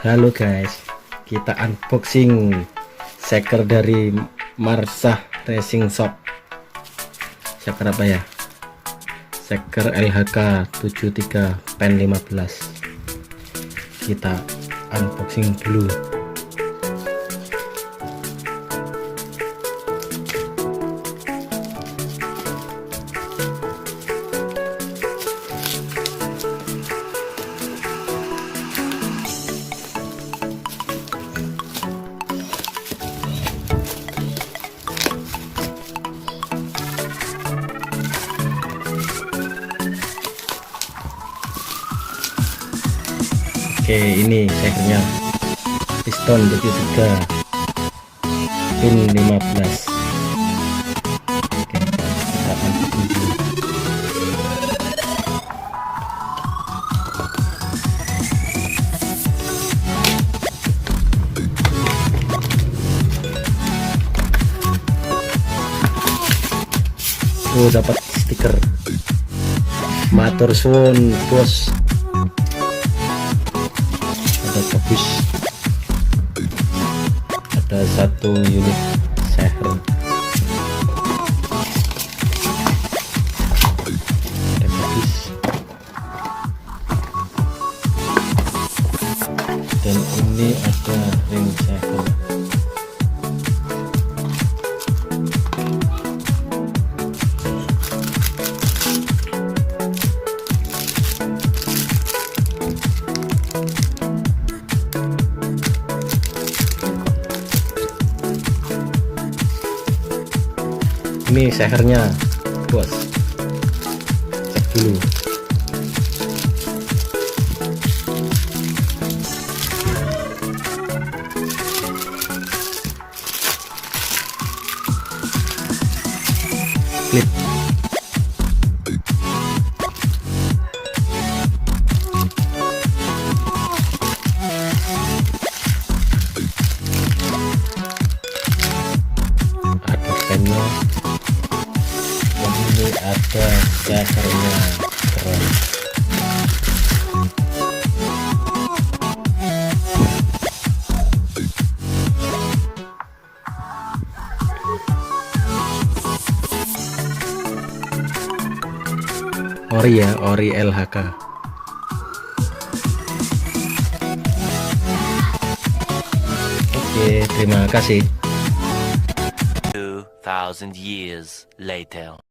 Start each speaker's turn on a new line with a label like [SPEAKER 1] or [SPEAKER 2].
[SPEAKER 1] Halo guys, kita unboxing shaker dari Marsah Racing Shop. Shaker apa ya? Shaker LHK 73 pen 15. Kita unboxing dulu. Oke, ini shakernya piston 73 pin 15. Oke, kita unboxing dulu. Oh, dapat stiker matur suwun bos. Bagus, ada satu unit shaker, ada bagus, dan ini ada ring shaker. Ini shakernya bos, cek dulu. Klip. Ada pennya. Ini ada shakernya, keren. Ori ya, ori LHK. Oke, terima kasih.
[SPEAKER 2] 2000 years later.